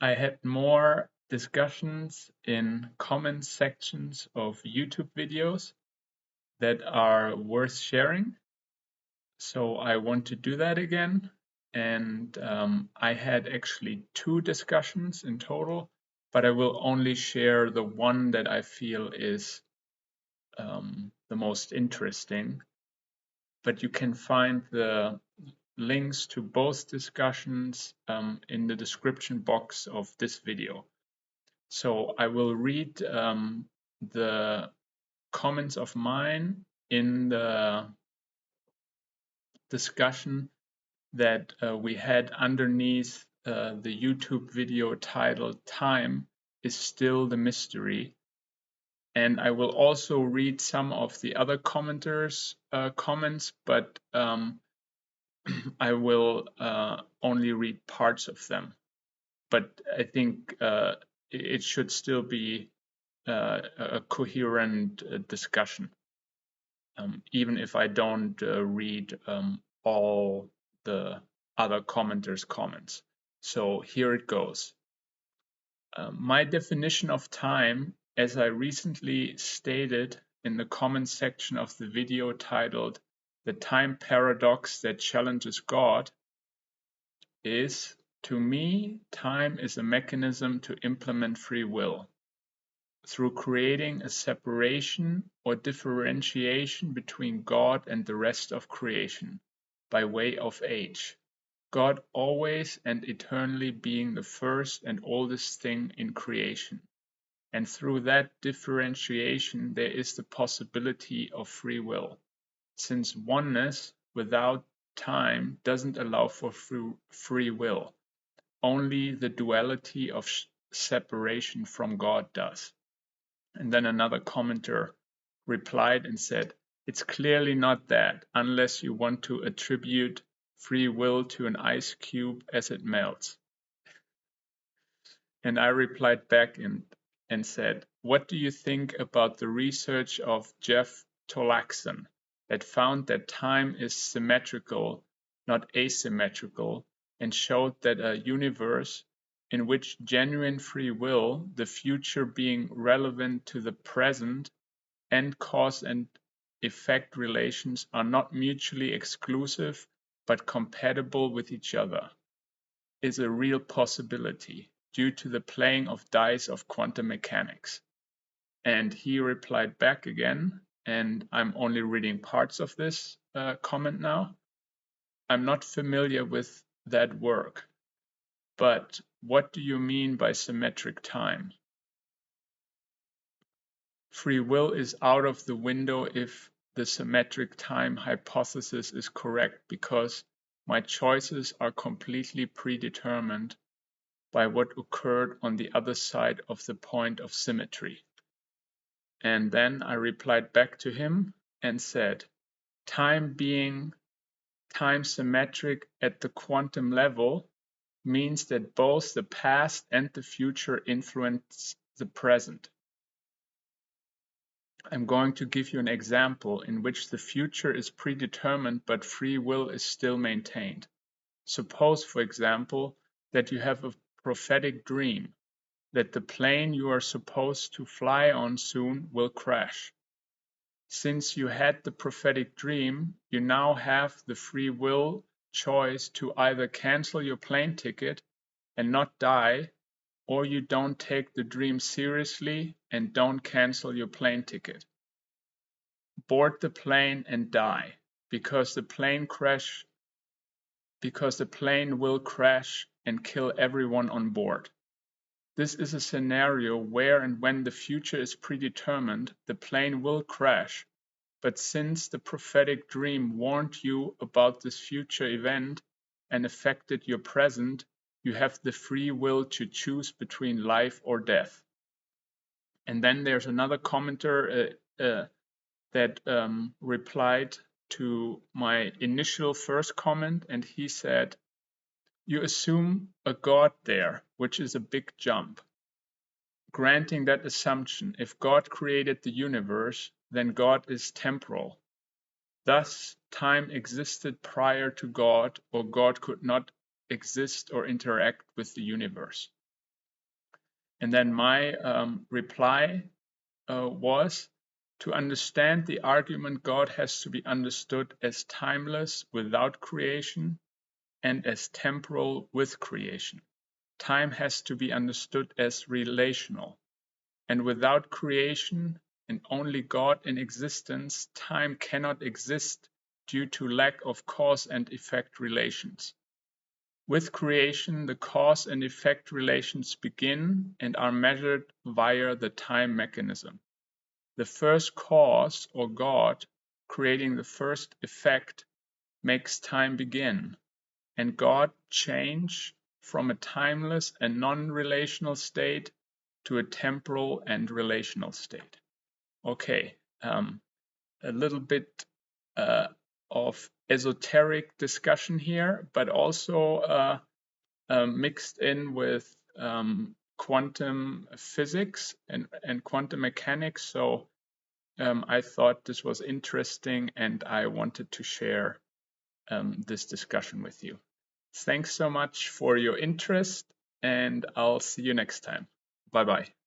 I had more discussions in comment sections of YouTube videos that are worth sharing. So I want to do that again. And I had actually 2 discussions in total, but I will only share the one that I feel is the most interesting. But you can find the links to both discussions in the description box of this video. So I will read the comments of mine in the discussion that we had underneath the YouTube video titled "Time is Still the Mystery." And I will also read some of the other commenters' comments, but I will only read parts of them. But I think it should still be a coherent discussion, even if I don't read all the other commenters' comments. So here it goes. My definition of time, as I recently stated in the comment section of the video titled "The Time Paradox That Challenges God," is, to me, time is a mechanism to implement free will through creating a separation or differentiation between God and the rest of creation by way of age. God always and eternally being the first and oldest thing in creation. And through that differentiation, there is the possibility of free will, since oneness without time doesn't allow for free will. Only the duality of separation from God does. And then another commenter replied and said, "It's clearly not that, unless you want to attribute free will to an ice cube as it melts." And I replied back and said, "What do you think about the research of Jeff Tollaksen that found that time is symmetrical, not asymmetrical, and showed that a universe in which genuine free will, the future being relevant to the present, and cause and effect relations are not mutually exclusive but compatible with each other, is a real possibility due to the playing of dice of quantum mechanics?" And he replied back again, and I'm only reading parts of this comment now. "I'm not familiar with that work, but what do you mean by symmetric time? Free will is out of the window if the symmetric time hypothesis is correct, because my choices are completely predetermined by what occurred on the other side of the point of symmetry." And then I replied back to him and said, "Time being time symmetric at the quantum level means that both the past and the future influence the present. I'm going to give you an example in which the future is predetermined but free will is still maintained. Suppose, for example, that you have a prophetic dream that the plane you are supposed to fly on soon will crash. Since you had the prophetic dream, you now have the free will choice to either cancel your plane ticket and not die, or you don't take the dream seriously and don't cancel your plane ticket. Board the plane and die, because the plane will crash and kill everyone on board. This is a scenario where and when the future is predetermined, the plane will crash. But since the prophetic dream warned you about this future event and affected your present, you have the free will to choose between life or death." And then there's another commenter that replied to my initial first comment, and he said, "You assume a God there, which is a big jump. Granting that assumption, if God created the universe, then God is temporal. Thus, time existed prior to God, or God could not exist or interact with the universe. And then my reply was, to understand the argument, God has to be understood as timeless without creation and as temporal with creation. Time has to be understood as relational, and without creation and only God in existence, time cannot exist due to lack of cause and effect relations. With creation, the cause and effect relations begin and are measured via the time mechanism. The first cause, or God, creating the first effect, makes time begin, and God change from a timeless and non-relational state to a temporal and relational state. Okay, a little bit of esoteric discussion here, but also mixed in with quantum physics and quantum mechanics. So I thought this was interesting, and I wanted to share this discussion with you. Thanks so much for your interest, and I'll see you next time. Bye-bye.